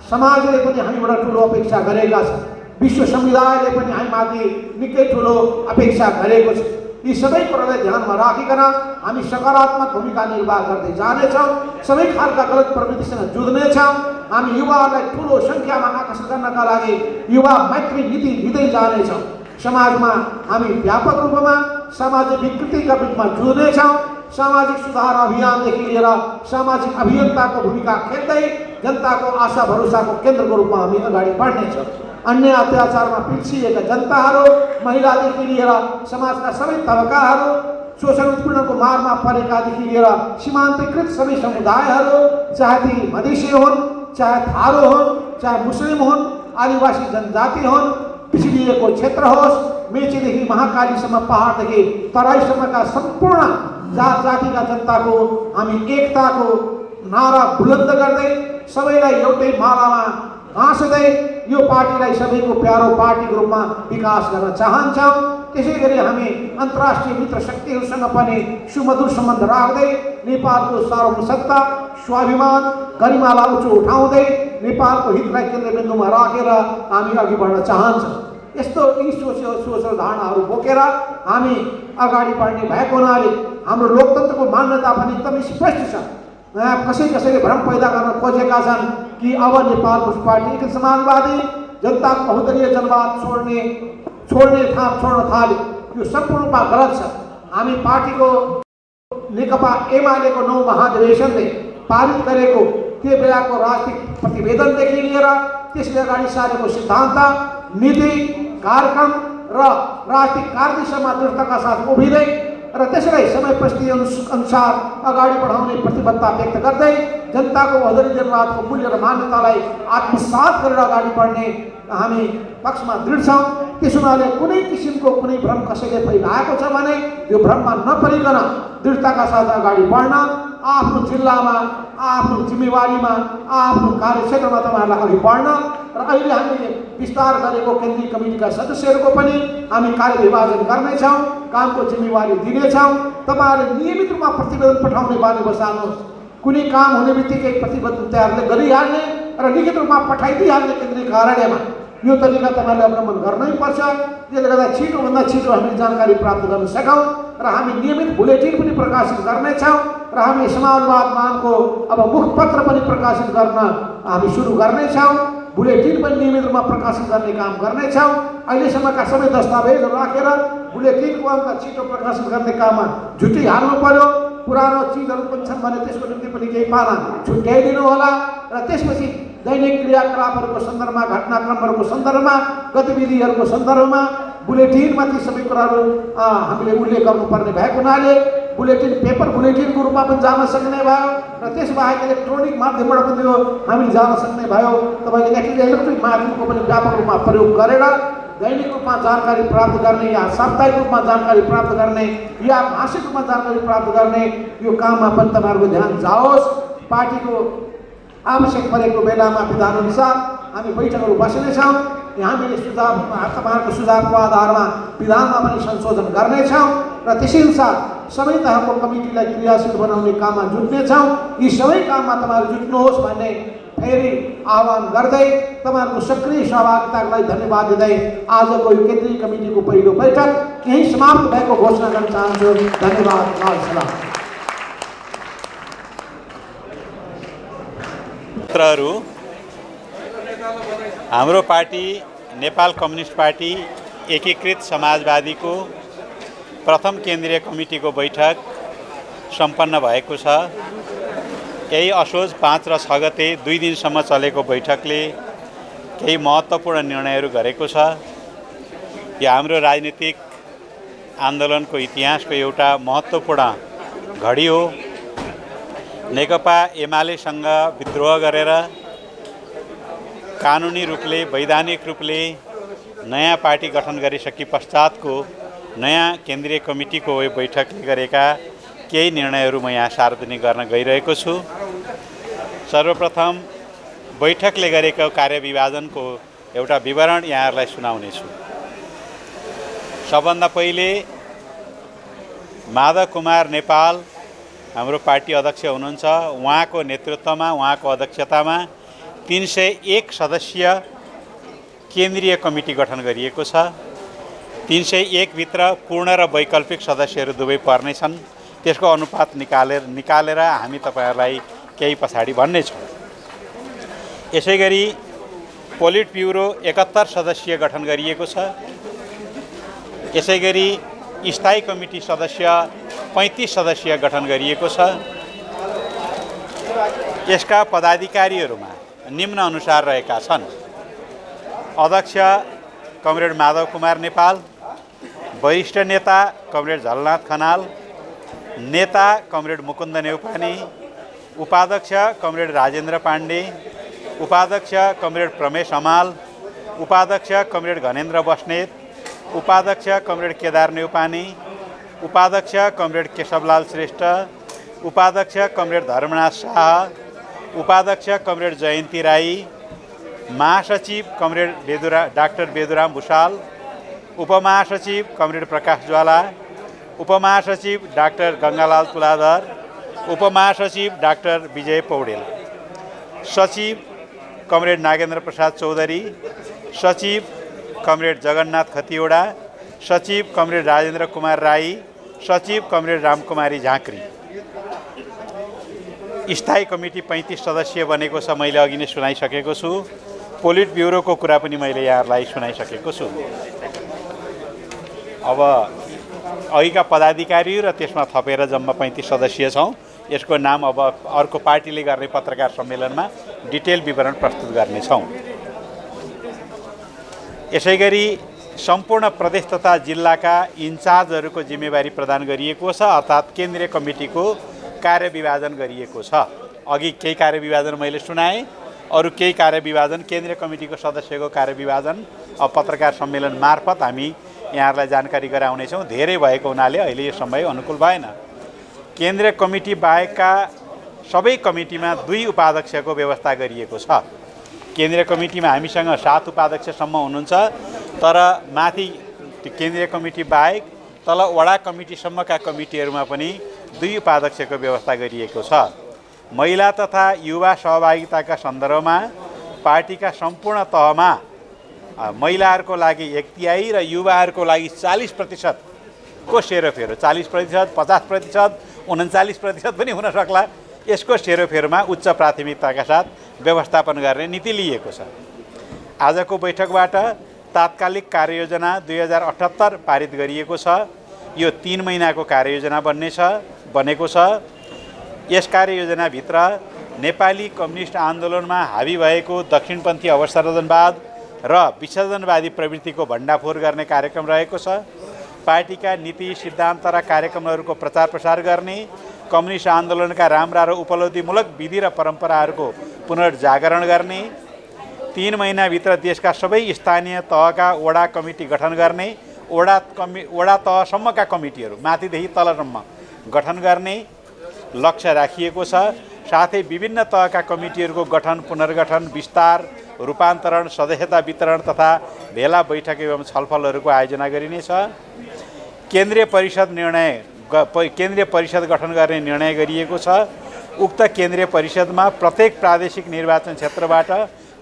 समाजले पनि हामीबाट ठुलो अपेक्षा गरेका छन्। विश्व समुदायले पनि हामीमाथि निकै ठुलो अपेक्षा गरेको छ। यी सबै कुरालाई ध्यानमा राखिकन हामी सकारात्मक भूमिका निर्वाह गर्दै जानेछौँ। सबै खालका गलत प्रवृत्तिसँग जुझ्नेछौँ। हामी युवाहरूलाई ठुलो सङ्ख्यामा आकर्षित गर्नका लागि युवा मैत्री नीति लिँदै जानेछौँ। समाजमा हामी व्यापक रूपमा सामाजिक विकृतिका बिचमा जुझ्नेछौँ। सामाजिक सुधार अभियानदेखि लिएर सामाजिक अभियन्ताको भूमिका खेल्दै जनताको आशा भरोसाको केन्द्रको रूपमा हामी अगाडि बढ्नेछौँ। अन्य अत्याचारमा पिल्सिएका जनताहरू, महिलादेखि लिएर समाजका सबै तबकाहरू, शोषण उत्पीडनको मारमा परेकादेखि लिएर सीमान्तकृत सबै समुदायहरू, चाहे ती मधेसी हुन्, चाहे थारू हुन्, चाहे मुस्लिम हुन्, आदिवासी जनजाति हुन्, पिछडिएको क्षेत्र होस्, मेचीदेखि महाकालीसम्म, पहाडदेखि तराईसम्मका सम्पूर्ण जात जातिका जनताको हामी एकताको नारा बुलन्द गर्दै सबैलाई एउटै मालामा हाँस्दै यो पार्टीलाई सबैको प्यारो पार्टीको रूपमा विकास गर्न चाहन्छौँ। त्यसै गरी हामी अन्तर्राष्ट्रिय मित्र शक्तिहरूसँग पनि सुमधुर सम्बन्ध राख्दै नेपालको सार्वभौमसत्ता, स्वाभिमान, गरिमालाई उच्च उठाउँदै नेपालको हितलाई केन्द्रबिन्दुमा राखेर हामी अघि बढ्न चाहन्छौँ। यस्तो यी सोच र धारणाहरू बोकेर हामी अगाडि बढ्ने भएको हुनाले हाम्रो लोकतन्त्रको मान्यता पनि एकदमै स्पष्ट छ। कसैले भ्रम पैदा गर्न खोजेका छन् कि अब नेपाल कम्युनिस्ट पार्टी एक समाजवादी जनताको बहुदलीय जनवाद छोड्ने थाप छोड्न थाल्यो। यो सम्पूर्ण रूपमा गलत छ। हामी पार्टीको नेकपा एमालेको 9 महाधिवेशनले पारित गरेको त्यो बेलाको राजनीतिक प्रतिवेदनदेखि लिएर त्यसले अगाडि सारेको सिद्धान्त, नीति, कार्यक्रम र राजनीतिक कार्यसम्म दृढताका साथ उभिँदै र त्यसलाई समय परिस्थिति अनुसार अगाडि बढाउने प्रतिबद्धता व्यक्त गर्दै जनताको बहुदलीय जनवादको मूल्य र मान्यतालाई आत्मसात गरेर अगाडि बढ्ने हामी पक्षमा दृढ छौँ। त्यसो हुनाले कुनै किसिमको कुनै भ्रम कसैले फैलाएको छ भने त्यो भ्रममा नपरिकन दृढताका साथ अगाडि बढ्न, आफ्नो जिल्लामा, आफ्नो जिम्मेवारीमा, आफ्नो कार्यक्षेत्रमा तपाईँहरूलाई अघि बढ्न र अहिले हामीले विस्तार गरेको केन्द्रीय कमिटीका सदस्यहरूको पनि हामी कार्यविभाजन गर्नेछौँ, कामको जिम्मेवारी दिनेछौँ। तपाईँहरूले नियमित रूपमा प्रतिवेदन पठाउने बानी बसाल्नुहोस्। कुनै काम हुने बित्तिकै प्रतिवेदन तयार गरिहाल्ने र लिखित रूपमा पठाइदिइहाल्ने केन्द्रीय कार्यालयमा यो तरिका तपाईँहरूले अवलम्बन गर्नै पर्छ। त्यसले गर्दा छिटोभन्दा छिटो हामीले जानकारी प्राप्त गर्न सकौँ र हामी नियमित बुलेटिन पनि प्रकाशित गर्नेछौँ र हामी समाजवाद नामको अब मुखपत्र पनि प्रकाशित गर्न हामी सुरु गर्नेछौँ। बुलेटिन पनि नियमित रूपमा प्रकाशित गर्ने काम गर्नेछौँ। अहिलेसम्मका सबै दस्तावेजहरू राखेर बुलेटिनको अङ्क छिटो प्रकाशित गर्ने काममा जुटिहाल्नु पर्यो। पुरानो चिजहरू पनि छन् भने त्यसको निम्ति पनि केही पाना छुट्याइदिनु होला र त्यसपछि दैनिक क्रियाकलापहरूको सन्दर्भमा, घटनाक्रमहरूको सन्दर्भमा, गतिविधिहरूको सन्दर्भमा बुलेटिनमा ती सबै कुराहरू हामीले उल्लेख गर्नुपर्ने भएको हुनाले पेपर बुलेटिनको रूपमा पनि जान सक्ने भयो र त्यसबाहेक इलेक्ट्रोनिक माध्यमबाट पनि यो हामी जान सक्ने भयो। तपाईँले इलेक्ट्रिक माध्यमको पनि व्यापक रूपमा प्रयोग गरेर दैनिक रूपमा जानकारी प्राप्त गर्ने या साप्ताहिक रूपमा जानकारी प्राप्त गर्ने या मासिक रूपमा जानकारी प्राप्त गर्ने यो काममा पनि तपाईँहरूको ध्यान जाओस्। पार्टीको आवश्यक परेको बेलामा विधानअनुसार हामी बैठकहरू बस्नेछौँ। हामीले तपाईँहरूको सुझावको आधारमा विधानमा पनि संशोधन गर्नेछौँ र त्यसै अनुसार सबै तहको कमिटीलाई क्रियाशील बनाउने काममा जुट्नेछौँ। यी सबै काममा तपाईँहरू जुट्नुहोस् भन्ने फेरि आह्वान गर्दै तपाईँहरूको सक्रिय सहभागिताको लागि धन्यवाद दिँदै आजको यो केन्द्रीय कमिटीको पहिलो बैठक यहीँ समाप्त भएको घोषणा गर्न चाहन्छु। धन्यवाद। सलाम। मित्रहरू, हाम्रो पार्टी नेपाल कम्युनिस्ट पार्टी एकीकृत समाजवादीको प्रथम केन्द्रीय कमिटीको बैठक सम्पन्न भएको छ। यही असोज 5 र 6 गते 2 दिनसम्म चलेको बैठकले केही महत्त्वपूर्ण निर्णयहरू गरेको छ। यो हाम्रो राजनीतिक आन्दोलनको इतिहासको एउटा महत्त्वपूर्ण घडी हो। नेकपा एमालेसँग विद्रोह गरेर कानुनी रूपले वैधानिक रूपले नयाँ पार्टी गठन गरिसके पश्चातको नयाँ केन्द्रीय कमिटीको यो बैठकले गरेका केही निर्णयहरू म यहाँ सार्वजनिक गर्न गइरहेको छु। सर्वप्रथम बैठकले गरेको कार्यविभाजनको एउटा विवरण यहाँहरूलाई सुनाउनेछु। सबभन्दा पहिले माधव कुमार नेपाल हाम्रो पार्टी अध्यक्ष हुनुहुन्छ। उहाँको नेतृत्वमा, उहाँको अध्यक्षतामा 301 सदस्यीय केन्द्रीय कमिटी गठन गरिएको छ। 301 भित्र पूर्ण र वैकल्पिक सदस्यहरू दुवै पर्नेछन्। त्यसको अनुपात निकालेर हामी तपाईहरुलाई केही पछाडि भन्नेछौँ। यसैगरी पोलिट ब्युरो 71 सदस्यीय गठन गरिएको छ। यसैगरी स्थायी कमिटी सदस्य 35 सदस्यीय गठन गरिएको छ। यसका पदाधिकारीहरूमा निम्न अनुसार रहेका छन्: अध्यक्ष कमरेड माधव कुमार नेपाल, वरिष्ठ नेता कमरेड झलनाथ खनाल, नेता कमरेड मुकुन्द नेउपाने, उपाध्यक्ष कमरेड राजेन्द्र पाण्डे, उपाध्यक्ष कमरेड प्रमेश हमाल, उपाध्यक्ष कमरेड घनेन्द्र बस्नेत, उपाध्यक्ष कमरेड केदार नेउपाने, उपाध्यक्ष कमरेड केशवलाल श्रेष्ठ, उपाध्यक्ष कमरेड धर्मनाथ शाह, उपाध्यक्ष कमरेड जयन्ती राई, महासचिव कमरेड डाक्टर बेदुराम भुषाल, उपमहासचिव कमरेड प्रकाश ज्वाला, उपमहासचिव डाक्टर गंगालाल तुलाधर, उपमहासचिव डाक्टर विजय पौडेल, सचिव कमरेड नागेन्द्र प्रसाद चौधरी, सचिव कमरेड जगन्नाथ खतिवड़ा, सचिव कमरेड राजेन्द्र कुमार राई, सचिव कमरेड रामकुमारी झाँक्री। स्थायी कमिटी 35 सदस्यीय बनेको छ। मैले अघि नै सुनाइसकेको छु। पोलिट ब्युरोको कुरा पनि मैले यहाँहरूलाई सुनाइसकेको छु। अब अघिका पदाधिकारी र त्यसमा थपेर जम्मा 35 सदस्य छौँ। यसको नाम अब अर्को पार्टीले गर्ने पत्रकार सम्मेलनमा डिटेल विवरण प्रस्तुत गर्नेछौँ। यसैगरी सम्पूर्ण प्रदेश तथा जिल्लाका इन्चार्जहरूको जिम्मेवारी प्रदान गरिएको छ, अर्थात् केन्द्रीय कमिटीको कार्यविभाजन गरिएको छ। अघि केही कार्यविभाजन मैले सुनाएँ, अरू केही कार्यविभाजन केन्द्रीय कमिटीको सदस्यको कार्यविभाजन अब पत्रकार सम्मेलन मार्फत हामी यहाँहरूलाई जानकारी गराउनेछौँ। धेरै भएको हुनाले अहिले यो समय अनुकूल भएन। केन्द्रीय कमिटी बाहेकका सबै कमिटीमा 2 उपाध्यक्षको व्यवस्था गरिएको छ। केन्द्रीय कमिटीमा हामीसँग 7 उपाध्यक्षसम्म हुनुहुन्छ, तर माथि केन्द्रीय कमिटी बाहेक तल वडा कमिटीसम्मका कमिटीहरूमा पनि 2 उपाध्यक्षको व्यवस्था गरिएको छ। महिला तथा युवा सहभागिताका सन्दर्भमा पार्टीका सम्पूर्ण तहमा महिलाहरूको लागि 1/3 र युवाहरूको लागि 40% को सेरोफेरो, 40%, 50%, 39% पनि हुन सक्ला। यसको सेरोफेरोमा उच्च प्राथमिकताका साथ व्यवस्थापन गर्ने नीति लिएको छ। आजको बैठकबाट तात्कालिक कार्ययोजना 2078 पारित गरिएको छ। यो 3 महिनाको कार्ययोजना बनेको छ। यस कार्ययोजनाभित्र नेपाली कम्युनिस्ट आन्दोलनमा हावी भएको दक्षिणपन्थी अवसरवाद र विच्छेदनवादी प्रवृत्तिको भण्डाफोर गर्ने कार्यक्रम रहेको छ। पार्टीका नीति सिद्धान्त र कार्यक्रमहरूको प्रचार प्रसार गर्ने, कम्युनिस्ट आन्दोलनका राम्रा र उपलब्धिमूलक विधि र परम्पराहरूको पुनर्जागरण गर्ने, 3 महिनाभित्र देशका सबै स्थानीय तहका वडा कमिटी गठन गर्ने, वडा तहसम्मका कमिटीहरू माथिदेखि तलसम्म गठन गर्ने लक्ष्य राखिएको छ। साथै विभिन्न तहका कमिटीहरूको गठन, पुनर्गठन, विस्तार, रूपान्तरण, सदस्यता वितरण तथा भेला बैठक एवं छलफलहरूको आयोजना गरिनेछ। केन्द्रीय परिषद गठन गर्ने निर्णय गरिएको छ। उक्त केन्द्रीय परिषदमा प्रत्येक प्रादेशिक निर्वाचन क्षेत्रबाट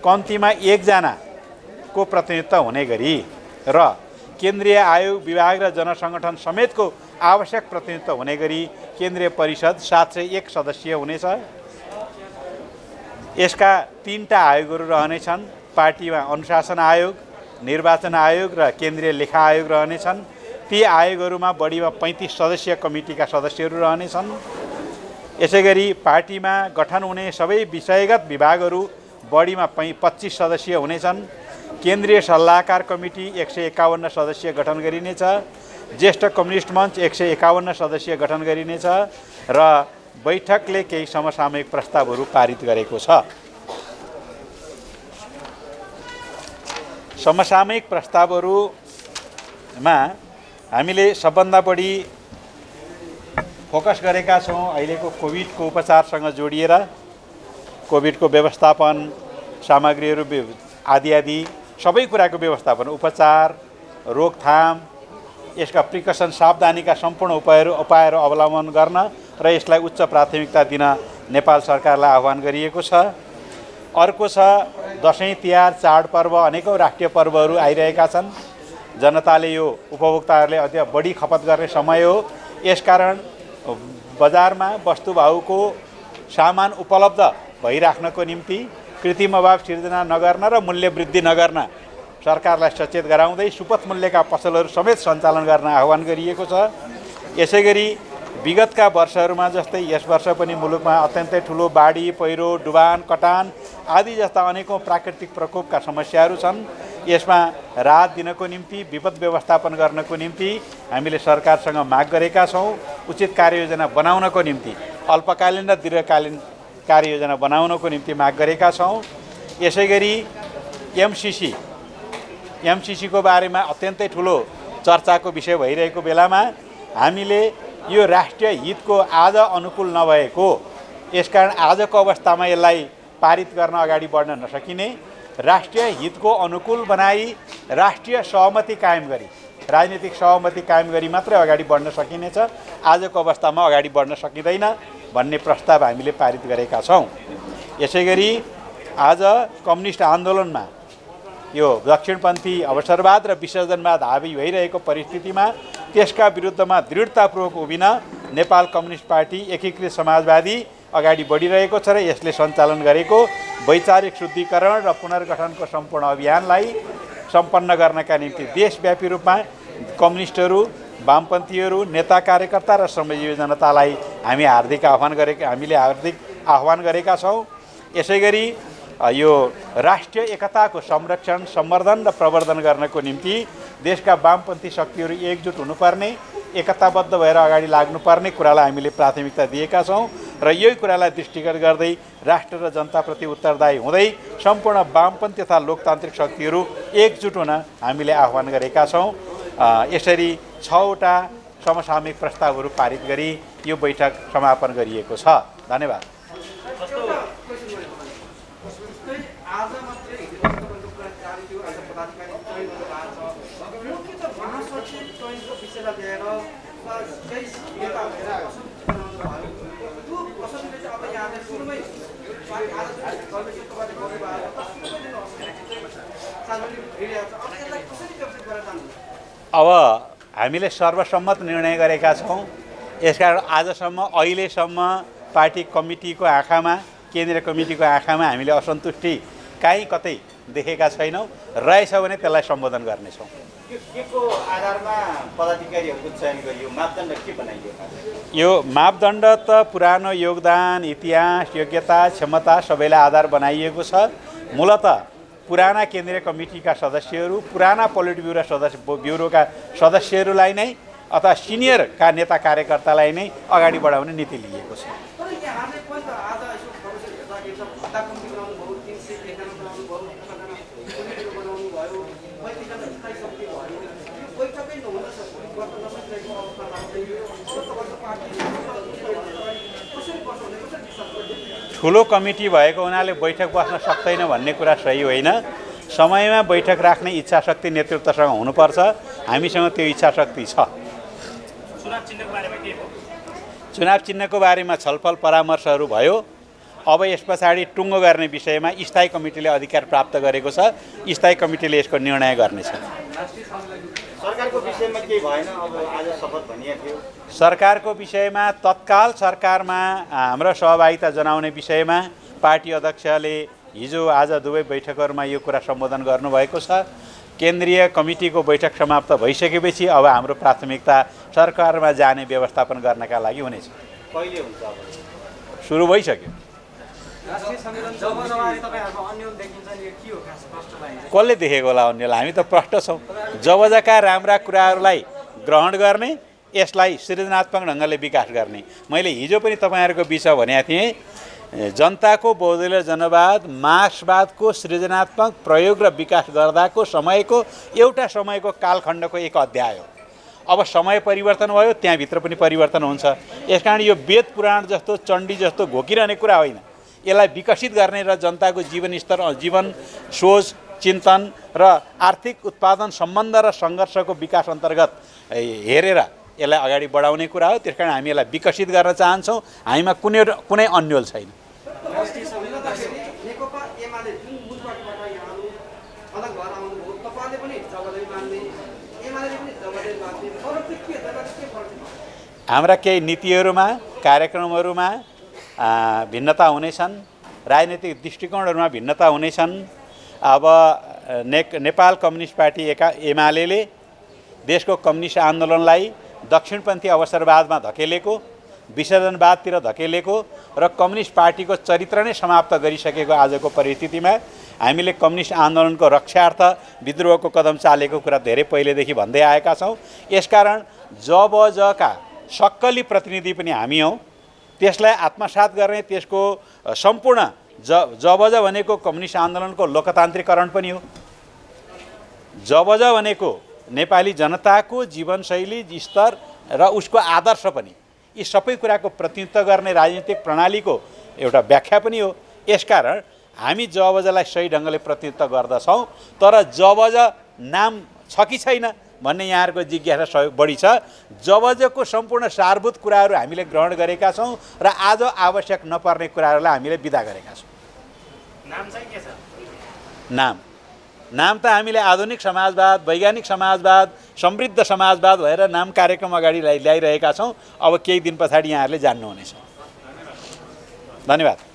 कम्तीमा 1 जनाको प्रतिनिधित्व हुने गरी र केन्द्रीय आयोग, विभाग र जनसङ्गठन समेतको आवश्यक प्रतिनिधित्व हुने गरी केन्द्रीय परिषद 701 सदस्यीय हुनेछ। यसका 3टा आयोगहरू रहनेछन्। पार्टीमा अनुशासन आयोग, निर्वाचन आयोग र केन्द्रीय लेखा आयोग रहनेछन्। ती आयोगहरूमा बढीमा 35 सदस्यीय कमिटीका सदस्यहरू रहनेछन्। यसैगरी पार्टीमा गठन हुने सबै विषयगत विभागहरू बढीमा 25 सदस्यीय हुनेछन्। केन्द्रीय सल्लाहकार कमिटी 151 सदस्यीय गठन गरिनेछ। ज्येष्ठ कम्युनिस्ट मञ्च 151 सदस्यीय गठन गरिनेछ र बैठकले केही समसामयिक प्रस्तावहरू पारित गरेको छ। समसामयिक प्रस्तावहरूमा हामीले सबभन्दा बढी फोकस गरेका छौँ अहिलेको कोभिडको उपचारसँग जोडिएर कोभिडको व्यवस्थापन, सामग्रीहरू आदि सबै कुराको व्यवस्थापन, उपचार, रोकथाम, यसका प्रिकसन, सावधानीका सम्पूर्ण उपायहरू अवलम्बन गर्न र यसलाई उच्च प्राथमिकता दिन नेपाल सरकारलाई आह्वान गरिएको छ। अर्को छ दसैँ, तिहार, चाडपर्व, अनेकौँ राष्ट्रिय पर्वहरू आइरहेका छन्। जनताले यो उपभोक्ताहरूले अझ बढी खपत गर्ने समय हो। यसकारण बजारमा वस्तुभाउको सामान उपलब्ध भइराख्नको निम्ति कृत्रिम अभाव सिर्जना नगर्न र मूल्य वृद्धि नगर्न सरकारलाई सचेत गराउँदै सुपथ मूल्यका पसलहरू समेत सञ्चालन गर्न आह्वान गरिएको छ। यसैगरी विगतका वर्षहरूमा जस्तै यस वर्ष पनि मुलुकमा अत्यन्तै ठुलो बाढी, पहिरो, डुबान, कटान आदि जस्ता अनेकौँ प्राकृतिक प्रकोपका समस्याहरू छन्। यसमा राहत दिनको निम्ति, विपद व्यवस्थापन गर्नको निम्ति हामीले सरकारसँग माग गरेका छौँ। उचित कार्ययोजना बनाउनको निम्ति, अल्पकालीन र दीर्घकालीन कार्ययोजना बनाउनको निम्ति माग गरेका छौँ। यसैगरी एमसिसीको बारेमा अत्यन्तै ठुलो चर्चाको विषय भइरहेको बेलामा हामीले यो राष्ट्रिय हितको आज अनुकूल नभएको, यसकारण आजको अवस्थामा यसलाई पारित गर्न अगाडि बढ्न नसकिने, राष्ट्रिय हितको अनुकूल बनाई राष्ट्रिय सहमति कायम गरी, राजनीतिक सहमति कायम गरी मात्रै अगाडि बढ्न सकिनेछ। आजको अवस्थामा अगाडि बढ्न सकिँदैन भन्ने प्रस्ताव हामीले पारित गरेका छौँ। यसैगरी आज कम्युनिस्ट आन्दोलनमा यो दक्षिणपन्थी अवसरवाद र विसर्जनवाद हावी भइरहेको परिस्थितिमा त्यसका विरुद्धमा दृढतापूर्वक उभिन नेपाल कम्युनिस्ट पार्टी एकीकृत समाजवादी अगाडि बढिरहेको छ र यसले सञ्चालन गरेको वैचारिक शुद्धिकरण र पुनर्गठनको सम्पूर्ण अभियानलाई सम्पन्न गर्नका निम्ति देशव्यापी रूपमा कम्युनिस्टहरू, वामपन्थीहरू, नेता, कार्यकर्ता र श्रमजीवी जनतालाई हामीले हार्दिक आह्वान गरेका छौँ। यसैगरी यो राष्ट्रिय एकताको संरक्षण, सम्वर्धन र प्रवर्धन गर्नको निम्ति देशका वामपन्थी शक्तिहरू एकजुट हुनुपर्ने, एकताबद्ध भएर अगाडि लाग्नुपर्ने कुरालाई हामीले प्राथमिकता दिएका छौँ र यही कुरालाई दृष्टिगत गर्दै राष्ट्र र जनताप्रति उत्तरदायी हुँदै सम्पूर्ण वामपन्थी तथा लोकतान्त्रिक शक्तिहरू एकजुट हुन हामीले आह्वान गरेका छौँ। यसरी 6वटा समसामयिक प्रस्तावहरू पारित गरी यो बैठक समापन गरिएको छ। धन्यवाद। अब हामीले सर्वसम्मत निर्णय गरेका छौँ। यसकारण आजसम्म, अहिलेसम्म पार्टी कमिटीको आँखामा, केन्द्रीय कमिटीको आँखामा हामीले असन्तुष्टि काहीँ कतै देखेका छैनौँ। रहेछ भने त्यसलाई सम्बोधन गर्नेछौँ। केको आधारमा पदाधिकारीहरूको चयन गरियो? मापदण्ड के बनाइयो? यो मापदण्ड त पुरानो योगदान, इतिहास, योग्यता, क्षमता सबैलाई आधार बनाइएको छ। मूलतः पुराना केन्द्रीय कमिटीका सदस्यहरू, पुराना पोलिट ब्युरोका सदस्यहरूलाई नै अथवा सिनियरका नेता कार्यकर्तालाई नै अगाडि बढाउने नीति लिएको छ। ठुलो कमिटी भएको हुनाले बैठक बस्न सक्दैन भन्ने कुरा सही होइन। समयमा बैठक राख्ने इच्छाशक्ति नेतृत्वसँग हुनुपर्छ। हामीसँग त्यो इच्छाशक्ति छ। चुनाव चिन्हको बारेमा छलफल परामर्शहरू भयो। अब यस पछाडि टुङ्गो गर्ने विषयमा स्थायी कमिटीले अधिकार प्राप्त गरेको छ। स्थायी कमिटीले यसको निर्णय गर्नेछ। सरकारको विषयमा केही भएन, अब आज शपथ भनिएको थियो। सरकारको विषयमा तत्काल सरकारमा हाम्रो सहभागिता जनाउने विषयमा पार्टी अध्यक्षले हिजो आज दुवै बैठकहरूमा यो कुरा सम्बोधन गर्नुभएको छ। केन्द्रीय कमिटीको बैठक समाप्त भइसकेपछि अब हाम्रो प्राथमिकता सरकारमा जाने व्यवस्थापन गर्नका लागि हुनेछ। कहिले हुन्छ? अब सुरु भइसक्यो। कसले देखेको होला अन्यलाई? हामी त प्रष्ट छौँ। जबजका राम्रा कुराहरूलाई ग्रहण गर्ने, यसलाई सृजनात्मक ढङ्गले विकास गर्ने। मैले हिजो पनि तपाईँहरूको विषय भनेको थिएँ, जनताको बहुदलीय जनवाद मार्क्सवादको सृजनात्मक प्रयोग र विकास गर्दाको एउटा समयको कालखण्डको एक अध्याय हो। अब समय परिवर्तन भयो, त्यहाँभित्र पनि परिवर्तन हुन्छ। यसकारण यो वेद पुराण जस्तो चण्डी जस्तो घोकिरहने कुरा होइन। यसलाई विकसित गर्ने र जनताको जीवन स्तर, जीवन सोच, चिन्तन र आर्थिक उत्पादन सम्बन्ध र सङ्घर्षको विकास अन्तर्गत हेरेर यसलाई अगाडि बढाउने कुरा हो। त्यसकारण हामी यसलाई विकसित गर्न चाहन्छौँ। हामीमा कुनै अन्यल छैन। हाम्रा केही नीतिहरूमा, कार्यक्रमहरूमा भिन्नता हुनेछन्। राजनीतिक दृष्टिकोणहरूमा भिन्नता हुनेछन्। अब नेपाल कम्युनिस्ट पार्टी एमाले देशको कम्युनिस्ट आन्दोलनलाई दक्षिणपन्थी अवसरवादमा धकेलेको, विसर्जनवादतिर धकेलेको र कम्युनिस्ट पार्टीको चरित्र नै समाप्त गरिसकेको आजको परिस्थितिमा हामीले कम्युनिस्ट आन्दोलनको रक्षार्थ विद्रोहको कदम चालेको कुरा धेरै पहिलेदेखि भन्दै आएका छौँ। यसकारण जबजका सक्कली प्रतिनिधि पनि हामी हौँ। त्यसलाई आत्मसात गर्ने, त्यसको सम्पूर्ण जबज भनेको कम्युनिस्ट आन्दोलनको लोकतान्त्रिकरण पनि हो। जबज भनेको नेपाली जनताको जीवनशैली स्तर र उसको आदर्श पनि, यी सबै कुराको प्रतिनिधित्व गर्ने राजनीतिक प्रणालीको एउटा व्याख्या पनि हो। यसकारण हामी जबजलाई सही ढङ्गले प्रतिनिधित्व गर्दछौँ। तर जबज नाम छ कि छैन भन्ने यहाँहरूको जिज्ञासा सहयोग बढी छ। जबजको सम्पूर्ण सारभूत कुराहरू हामीले ग्रहण गरेका छौँ र आज आवश्यक नपर्ने कुराहरूलाई हामीले विदा गरेका छौँ। नाम चाहिँ के छ? नाम त हामीले आधुनिक समाजवाद, वैज्ञानिक समाजवाद, समृद्ध समाजवाद भएर नाम कार्यक्रम अगाडि ल्याइरहेका छौँ। अब केही दिन पछाडि यहाँहरूले जान्नुहुनेछ। धन्यवाद।